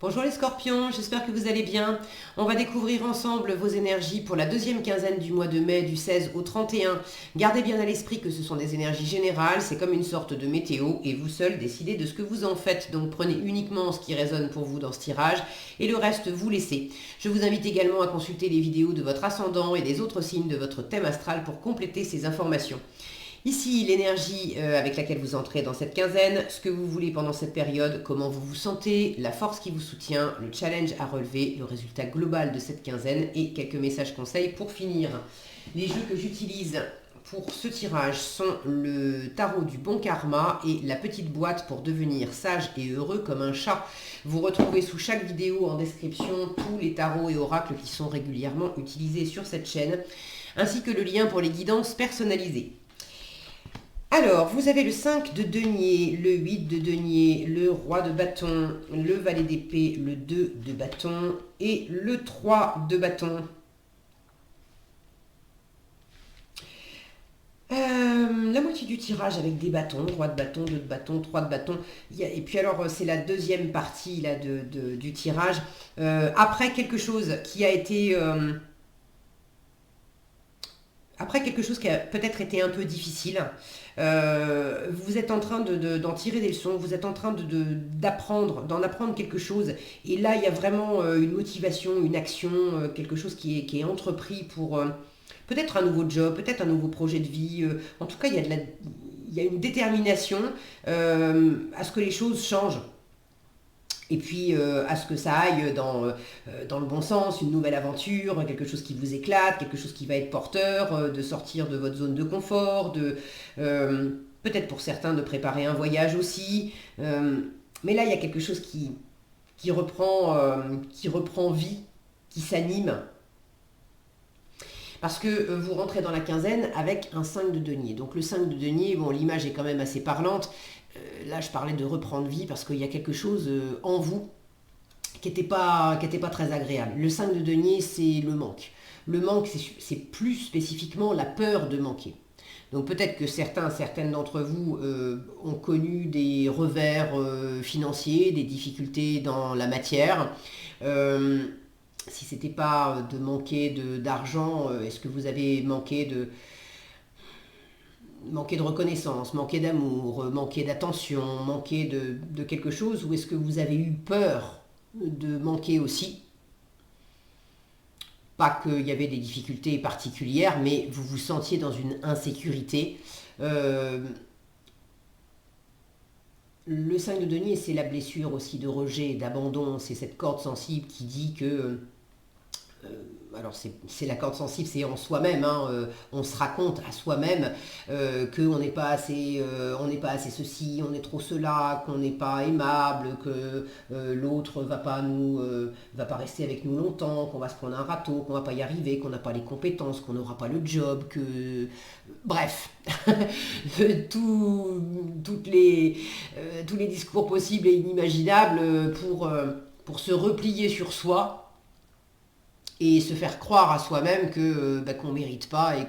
Bonjour les scorpions, j'espère que vous allez bien. On va découvrir ensemble vos énergies pour la deuxième quinzaine du mois de mai du 16 au 31. Gardez bien à l'esprit que ce sont des énergies générales, c'est comme une sorte de météo et vous seul décidez de ce que vous en faites. Donc prenez uniquement ce qui résonne pour vous dans ce tirage et le reste vous laissez. Je vous invite également à consulter les vidéos de votre ascendant et des autres signes de votre thème astral pour compléter ces informations. Ici, l'énergie avec laquelle vous entrez dans cette quinzaine, ce que vous voulez pendant cette période, comment vous vous sentez, la force qui vous soutient, le challenge à relever, le résultat global de cette quinzaine et quelques messages conseils pour finir. Les jeux que j'utilise pour ce tirage sont le tarot du bon karma et la petite boîte pour devenir sage et heureux comme un chat. Vous retrouvez sous chaque vidéo en description tous les tarots et oracles qui sont régulièrement utilisés sur cette chaîne, ainsi que le lien pour les guidances personnalisées. Alors, vous avez le 5 de denier, le 8 de denier, le roi de bâton, le valet d'épée, le 2 de bâton et le 3 de bâton. La moitié du tirage avec des bâtons, roi de bâton, 2 de bâton, 3 de bâton. Et puis alors, c'est la deuxième partie là, du tirage. Après quelque chose qui a été... Après quelque chose qui a peut-être été un peu difficile, vous êtes en train d'en tirer des leçons, vous êtes en train d'en apprendre quelque chose. Et là, il y a vraiment une motivation, une action, quelque chose qui est entrepris pour peut-être un nouveau job, peut-être un nouveau projet de vie. En tout cas, il y a une détermination à ce que les choses changent. Et puis à ce que ça aille dans le bon sens, une nouvelle aventure, quelque chose qui vous éclate, quelque chose qui va être porteur, de sortir de votre zone de confort, peut-être pour certains de préparer un voyage aussi. Mais là, il y a quelque chose qui reprend vie, qui s'anime. Parce que vous rentrez dans la quinzaine avec un 5 de denier. Donc le 5 de denier, bon, l'image est quand même assez parlante. Là, je parlais de reprendre vie parce qu'il y a quelque chose en vous qui n'était pas très agréable. Le 5 de denier, c'est le manque. Le manque, c'est plus spécifiquement la peur de manquer. Donc peut-être que certaines d'entre vous ont connu des revers financiers, des difficultés dans la matière. Si ce n'était pas de manquer d'argent, est-ce que vous avez manqué de reconnaissance, manquer d'amour, manquer d'attention, manquer de quelque chose, ou est-ce que vous avez eu peur de manquer aussi? Pas qu'il y avait des difficultés particulières, mais vous vous sentiez dans une insécurité. Le 5 de denier, c'est la blessure aussi de rejet, d'abandon, c'est cette corde sensible qui dit que... alors c'est la corde sensible, c'est en soi-même, hein, on se raconte à soi-même qu'on n'est pas assez, ceci, on est trop cela, qu'on n'est pas aimable, que l'autre va pas rester avec nous longtemps, qu'on va se prendre un râteau, qu'on va pas y arriver, qu'on n'a pas les compétences, qu'on n'aura pas le job, bref, tous les discours possibles et inimaginables pour se replier sur soi et se faire croire à soi-même qu'on ne mérite pas et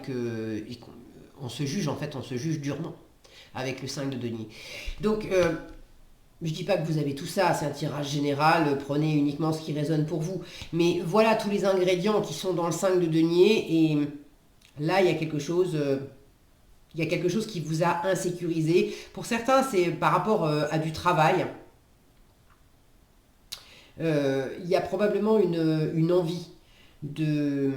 qu'on se juge, en fait, on se juge durement avec le 5 de denier. Donc, je ne dis pas que vous avez tout ça, c'est un tirage général, prenez uniquement ce qui résonne pour vous. Mais voilà tous les ingrédients qui sont dans le 5 de denier, et là, il y a quelque chose... qui vous a insécurisé. Pour certains, c'est par rapport à du travail. Il y a probablement une envie de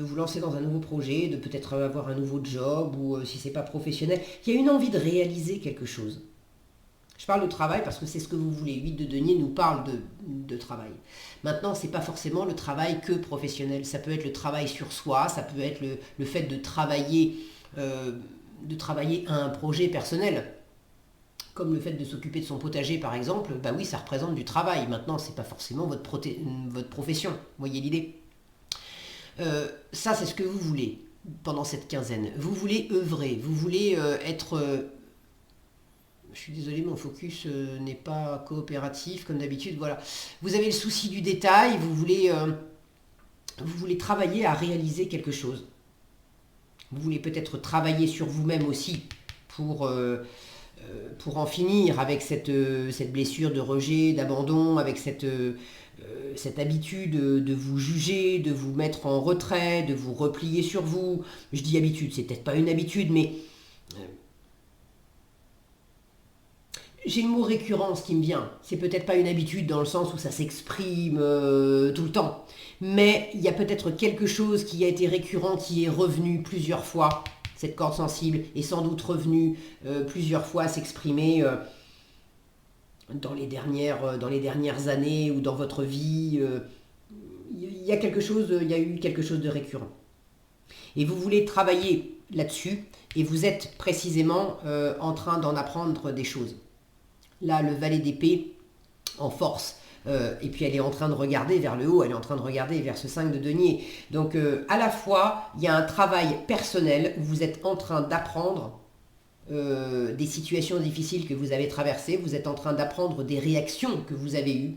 vous lancer dans un nouveau projet, de peut-être avoir un nouveau job, ou si c'est pas professionnel, il y a une envie de réaliser quelque chose. Je parle de travail parce que c'est ce que vous voulez. 8 de denier nous parle de travail. Maintenant, c'est pas forcément le travail que professionnel. Ça peut être le travail sur soi, ça peut être le fait de travailler à un projet personnel. Comme le fait de s'occuper de son potager, par exemple, bah oui, ça représente du travail. Maintenant, c'est pas forcément votre profession. Vous voyez l'idée? Ça, c'est ce que vous voulez pendant cette quinzaine. Vous voulez œuvrer, vous voulez être... je suis désolé, mon focus n'est pas coopératif, comme d'habitude. Voilà. Vous avez le souci du détail, vous voulez travailler à réaliser quelque chose. Vous voulez peut-être travailler sur vous-même aussi pour en finir avec cette blessure de rejet, d'abandon, avec cette habitude de vous juger, de vous mettre en retrait, de vous replier sur vous. Je dis habitude, c'est peut-être pas une habitude, mais j'ai le mot récurrence qui me vient. C'est peut-être pas une habitude dans le sens où ça s'exprime tout le temps, mais il y a peut-être quelque chose qui a été récurrent, qui est revenu plusieurs fois. Cette corde sensible est sans doute revenue plusieurs fois s'exprimer dans les dernières années ou dans votre vie. Il y a eu quelque chose de récurrent. Et vous voulez travailler là-dessus et vous êtes précisément en train d'en apprendre des choses. Là, le valet d'épée en force. Et puis elle est en train de regarder vers le haut, elle est en train de regarder vers ce 5 de denier. Donc à la fois, il y a un travail personnel où vous êtes en train d'apprendre des situations difficiles que vous avez traversées, vous êtes en train d'apprendre des réactions que vous avez eues,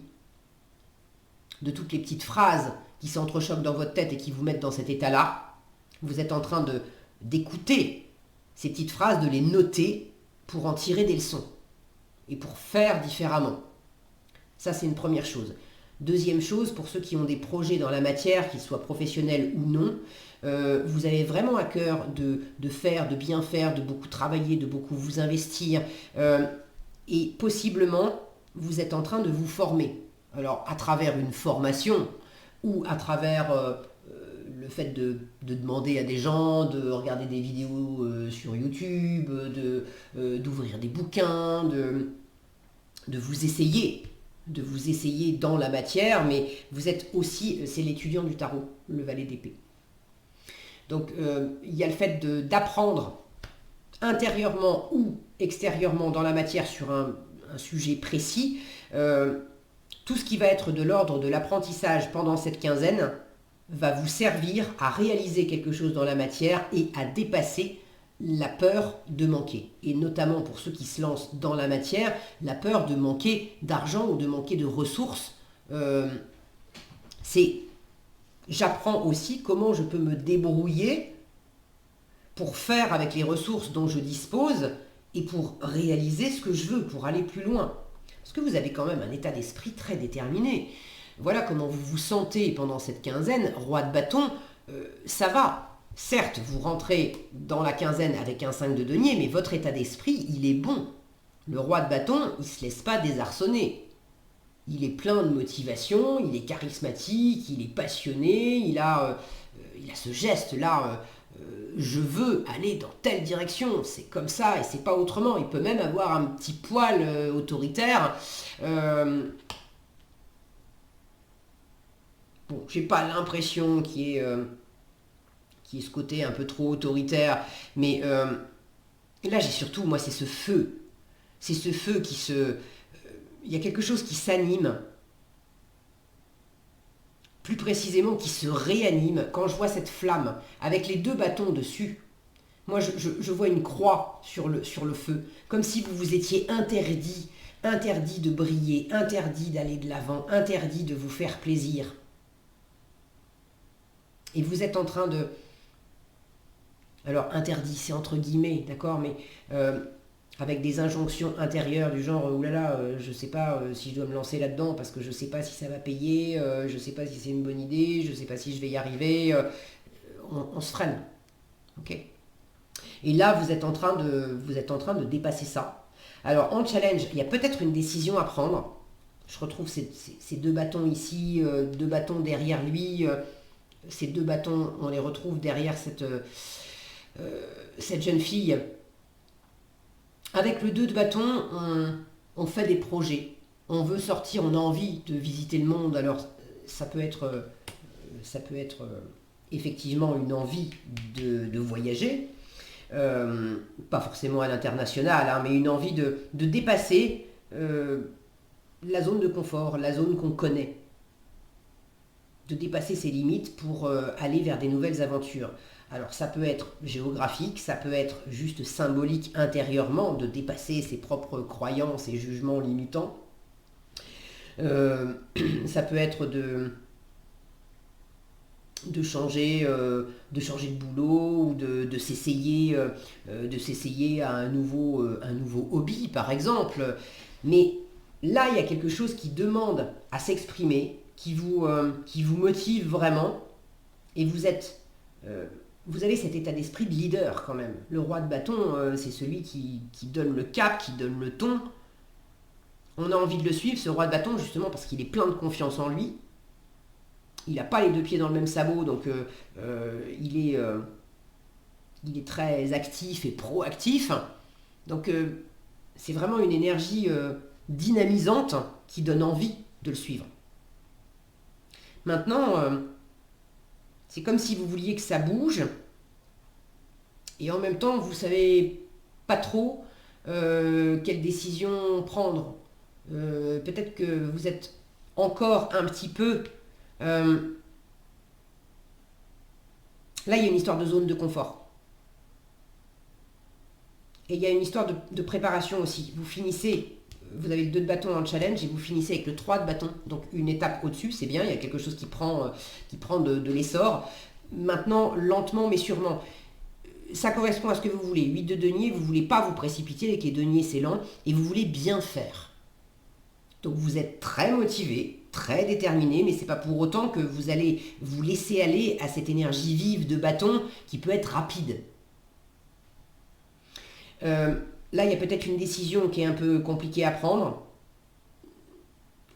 de toutes les petites phrases qui s'entrechoquent dans votre tête et qui vous mettent dans cet état-là. Vous êtes en train d'écouter ces petites phrases, de les noter pour en tirer des leçons et pour faire différemment. Ça, c'est une première chose. Deuxième chose, pour ceux qui ont des projets dans la matière, qu'ils soient professionnels ou non, vous avez vraiment à cœur de faire, de bien faire, de beaucoup travailler, de beaucoup vous investir. Et possiblement, vous êtes en train de vous former. Alors, à travers une formation ou à travers le fait de demander à des gens, de regarder des vidéos sur YouTube, d'ouvrir des bouquins, de vous essayer dans la matière, mais vous êtes aussi, c'est l'étudiant du tarot, le valet d'épée. Donc il y a le fait d'apprendre intérieurement ou extérieurement dans la matière sur un sujet précis. Tout ce qui va être de l'ordre de l'apprentissage pendant cette quinzaine va vous servir à réaliser quelque chose dans la matière et à dépasser la peur de manquer. Et notamment pour ceux qui se lancent dans la matière, la peur de manquer d'argent ou de manquer de ressources. J'apprends aussi comment je peux me débrouiller pour faire avec les ressources dont je dispose et pour réaliser ce que je veux, pour aller plus loin. Parce que vous avez quand même un état d'esprit très déterminé. Voilà comment vous vous sentez pendant cette quinzaine. Roi de bâton, ça va. Certes, vous rentrez dans la quinzaine avec un 5 de denier, mais votre état d'esprit, il est bon. Le roi de bâton, il ne se laisse pas désarçonner. Il est plein de motivation, il est charismatique, il est passionné, il a ce geste-là, je veux aller dans telle direction, c'est comme ça et c'est pas autrement. Il peut même avoir un petit poil autoritaire. Bon, j'ai pas l'impression qu'il y ait ce côté un peu trop autoritaire, mais là j'ai surtout, moi c'est ce feu. C'est ce feu qui il y a quelque chose qui s'anime, plus précisément qui se réanime. Quand je vois cette flamme avec les deux bâtons dessus, moi je vois une croix sur le feu, comme si vous vous étiez interdit de briller, interdit d'aller de l'avant, interdit de vous faire plaisir. Et vous êtes en train de... Alors interdit, c'est entre guillemets, d'accord, mais avec des injonctions intérieures du genre oulala, je sais pas si je dois me lancer là-dedans parce que je sais pas si ça va payer, je sais pas si c'est une bonne idée, je sais pas si je vais y arriver, on se freine, ok. Et là vous êtes en train de dépasser ça. Alors en challenge, il y a peut-être une décision à prendre. Je retrouve ces deux bâtons ici, deux bâtons derrière lui. Ces deux bâtons, on les retrouve derrière cette jeune fille. Avec le 2 de bâton, on fait des projets. On veut sortir, on a envie de visiter le monde. Alors ça peut être effectivement une envie de voyager. Pas forcément à l'international, hein, mais une envie de dépasser la zone de confort, la zone qu'on connaît. De dépasser ses limites pour aller vers des nouvelles aventures. Alors ça peut être géographique, ça peut être juste symbolique intérieurement, de dépasser ses propres croyances et jugements limitants. Ça peut être de changer, de boulot ou de s'essayer à un nouveau hobby, par exemple. Mais là, il y a quelque chose qui demande à s'exprimer, qui vous motive vraiment, et vous avez cet état d'esprit de leader quand même. Le roi de bâton, c'est celui qui donne le cap, qui donne le ton. On a envie de le suivre, ce roi de bâton, justement parce qu'il est plein de confiance en lui. Il n'a pas les deux pieds dans le même sabot, donc il est très actif et proactif. Donc c'est vraiment une énergie dynamisante qui donne envie de le suivre. Maintenant, c'est comme si vous vouliez que ça bouge, et en même temps, vous ne savez pas trop quelle décision prendre. Peut-être que vous êtes encore un petit peu... là, il y a une histoire de zone de confort. Et il y a une histoire de préparation aussi. Vous avez le 2 de bâton en challenge et vous finissez avec le 3 de bâton. Donc une étape au-dessus, c'est bien, il y a quelque chose qui prend de l'essor. Maintenant, lentement mais sûrement. Ça correspond à ce que vous voulez. 8 de denier, vous ne voulez pas vous précipiter avec les deniers, c'est lent. Et vous voulez bien faire. Donc vous êtes très motivé, très déterminé, mais ce n'est pas pour autant que vous allez vous laisser aller à cette énergie vive de bâton qui peut être rapide. Là, il y a peut-être une décision qui est un peu compliquée à prendre,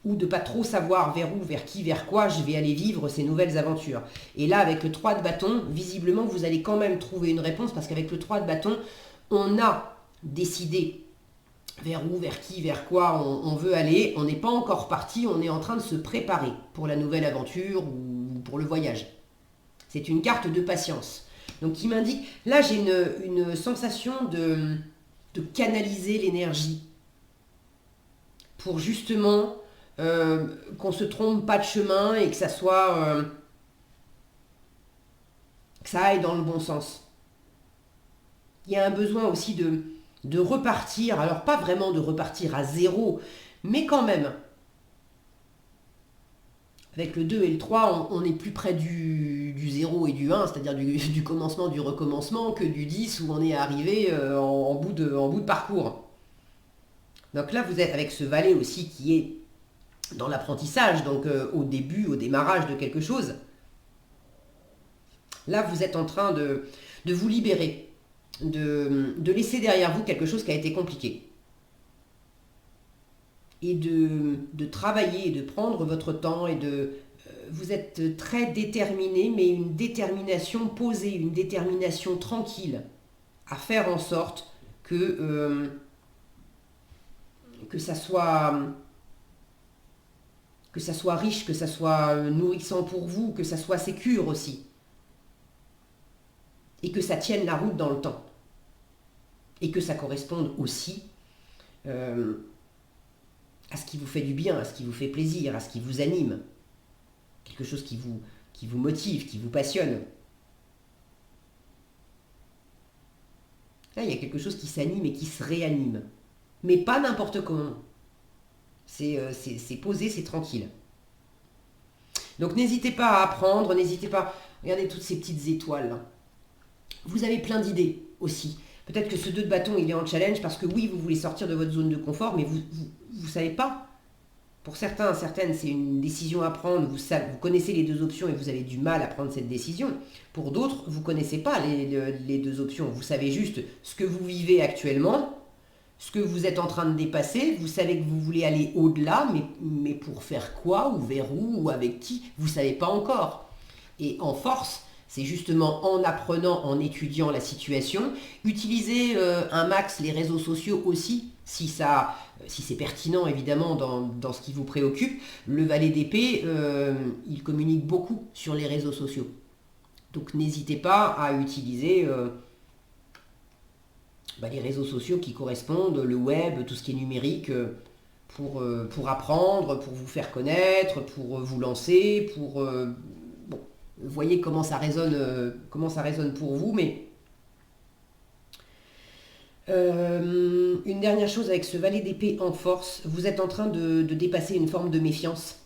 ou de pas trop savoir vers où, vers qui, vers quoi je vais aller vivre ces nouvelles aventures. Et là, avec le 3 de bâton, visiblement, vous allez quand même trouver une réponse, parce qu'avec le 3 de bâton, on a décidé vers où, vers qui, vers quoi on veut aller. On n'est pas encore parti, on est en train de se préparer pour la nouvelle aventure ou pour le voyage. C'est une carte de patience. Donc qui m'indique, là j'ai une sensation de canaliser l'énergie pour justement qu'on ne se trompe pas de chemin et que ça soit que ça aille dans le bon sens. Il y a un besoin aussi de repartir, alors pas vraiment de repartir à zéro, mais quand même. Avec le 2 et le 3, on est plus près du 0 et du 1, c'est-à-dire du commencement, du recommencement, que du 10 où on est arrivé en bout de parcours. Donc là, vous êtes avec ce valet aussi qui est dans l'apprentissage, donc au début, au démarrage de quelque chose. Là, vous êtes en train de vous libérer, de laisser derrière vous quelque chose qui a été compliqué. Et de travailler, de prendre votre temps et vous êtes très déterminé, mais une détermination posée, une détermination tranquille à faire en sorte que ça soit riche, que ça soit nourrissant pour vous, que ça soit sécure aussi. Et que ça tienne la route dans le temps. Et que ça corresponde aussi à ce qui vous fait du bien, à ce qui vous fait plaisir, à ce qui vous anime. Quelque chose qui vous motive, qui vous passionne. Là, il y a quelque chose qui s'anime et qui se réanime. Mais pas n'importe comment. C'est posé, c'est tranquille. Donc n'hésitez pas à apprendre, n'hésitez pas... Regardez toutes ces petites étoiles là. Vous avez plein d'idées aussi. Peut-être que ce 2 de bâton, il est en challenge parce que oui, vous voulez sortir de votre zone de confort, mais vous ne savez pas. Pour certains, certaines, c'est une décision à prendre. Vous connaissez les 2 options et vous avez du mal à prendre cette décision. Pour d'autres, vous ne connaissez pas les 2 options. Vous savez juste ce que vous vivez actuellement, ce que vous êtes en train de dépasser. Vous savez que vous voulez aller au-delà, mais pour faire quoi, ou vers où, ou avec qui, vous ne savez pas encore. Et en force, c'est justement en apprenant, en étudiant la situation, utilisez un max les réseaux sociaux aussi, si c'est pertinent évidemment dans ce qui vous préoccupe. Le valet d'épée, il communique beaucoup sur les réseaux sociaux. Donc n'hésitez pas à utiliser les réseaux sociaux qui correspondent, le web, tout ce qui est numérique, pour apprendre, pour vous faire connaître, pour vous lancer, pour... Vous voyez comment ça résonne pour vous, mais une dernière chose avec ce valet d'épée en force, vous êtes en train de dépasser une forme de méfiance.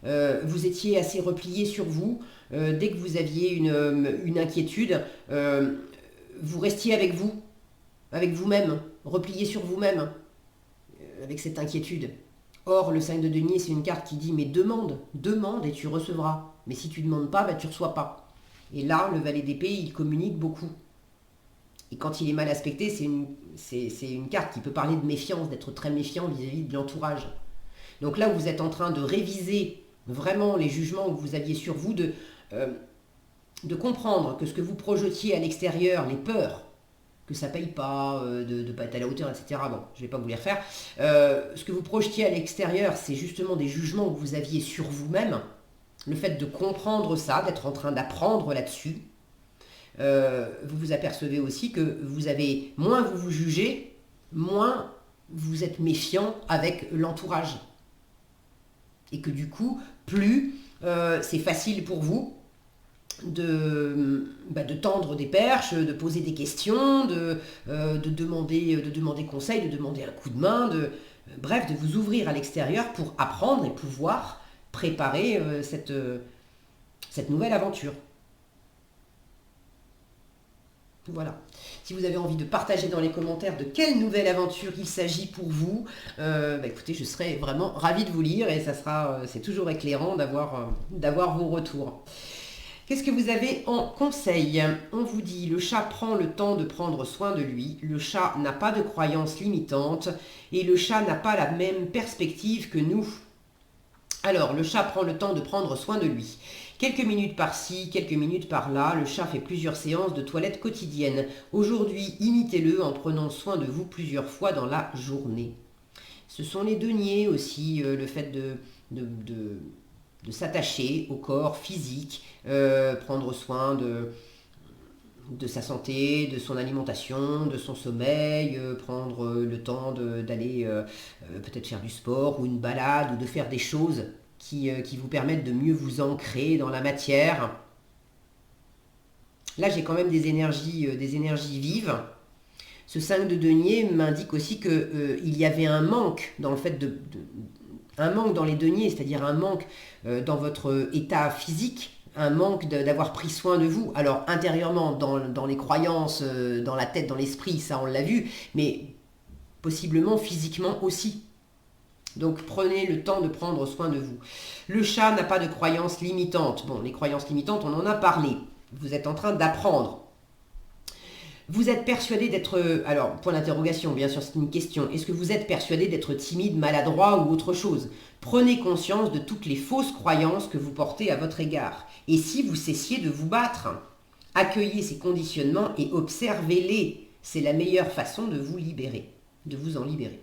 Vous étiez assez replié sur vous, dès que vous aviez une inquiétude, vous restiez avec vous-même, replié sur vous-même, avec cette inquiétude. Or, le 5 de denier, c'est une carte qui dit, mais demande et tu recevras. Mais si tu ne demandes pas, tu ne reçois pas. Et là, le valet d'épée, il communique beaucoup. Et quand il est mal aspecté, c'est une carte qui peut parler de méfiance, d'être très méfiant vis-à-vis de l'entourage. Donc là où vous êtes en train de réviser vraiment les jugements que vous aviez sur vous, de comprendre que ce que vous projetiez à l'extérieur, les peurs, que ça paye pas, de ne pas être à la hauteur, etc. Bon, je ne vais pas vous les refaire. Ce que vous projetiez à l'extérieur, c'est justement des jugements que vous aviez sur vous-même. Le fait de comprendre ça, d'être en train d'apprendre là-dessus, vous vous apercevez aussi que moins vous vous jugez, moins vous êtes méfiant avec l'entourage. Et que du coup, plus c'est facile pour vous de tendre des perches, de poser des questions, de demander conseil, de demander un coup de main, bref, de vous ouvrir à l'extérieur pour apprendre et pouvoir préparer cette nouvelle aventure. Voilà. Si vous avez envie de partager dans les commentaires de quelle nouvelle aventure il s'agit pour vous, écoutez, je serai vraiment ravie de vous lire et c'est toujours éclairant d'avoir vos retours. Qu'est-ce que vous avez en conseil? On vous dit, le chat prend le temps de prendre soin de lui, le chat n'a pas de croyances limitantes et le chat n'a pas la même perspective que nous. Alors, le chat prend le temps de prendre soin de lui. Quelques minutes par-ci, quelques minutes par-là, le chat fait plusieurs séances de toilette quotidienne. Aujourd'hui, imitez-le en prenant soin de vous plusieurs fois dans la journée. Ce sont les deniers aussi, le fait de s'attacher au corps physique, prendre soin de sa santé, de son alimentation, de son sommeil, prendre le temps d'aller peut-être faire du sport ou une balade ou de faire des choses qui vous permettent de mieux vous ancrer dans la matière. Là, j'ai quand même des énergies vives. Ce 5 de denier m'indique aussi qu'il y avait un manque dans le fait un manque dans les deniers, c'est-à-dire un manque dans votre état physique, un manque d'avoir pris soin de vous. Alors intérieurement, dans les croyances, dans la tête, dans l'esprit, ça on l'a vu, mais possiblement physiquement aussi. Donc prenez le temps de prendre soin de vous. Le chat n'a pas de croyances limitantes. Bon, les croyances limitantes, on en a parlé. Vous êtes en train d'apprendre. Vous êtes persuadé d'être... Alors, point d'interrogation, bien sûr, c'est une question. Est-ce que vous êtes persuadé d'être timide, maladroit ou autre chose? Prenez conscience de toutes les fausses croyances que vous portez à votre égard. Et si vous cessiez de vous battre, accueillez ces conditionnements et observez-les. C'est la meilleure façon de vous libérer, de vous en libérer.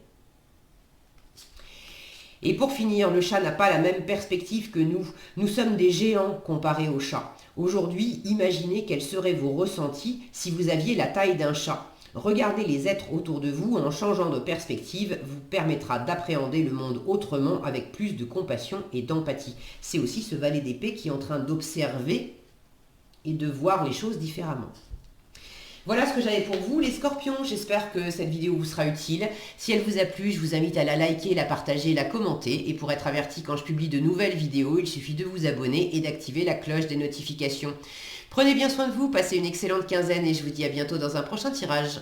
Et pour finir, le chat n'a pas la même perspective que nous. Nous sommes des géants comparés au chat. Aujourd'hui, imaginez quels seraient vos ressentis si vous aviez la taille d'un chat. Regardez les êtres autour de vous en changeant de perspective vous permettra d'appréhender le monde autrement avec plus de compassion et d'empathie. C'est aussi ce valet d'épée qui est en train d'observer et de voir les choses différemment. Voilà ce que j'avais pour vous les scorpions, j'espère que cette vidéo vous sera utile. Si elle vous a plu, je vous invite à la liker, la partager, la commenter. Et pour être averti quand je publie de nouvelles vidéos, il suffit de vous abonner et d'activer la cloche des notifications. Prenez bien soin de vous, passez une excellente quinzaine et je vous dis à bientôt dans un prochain tirage.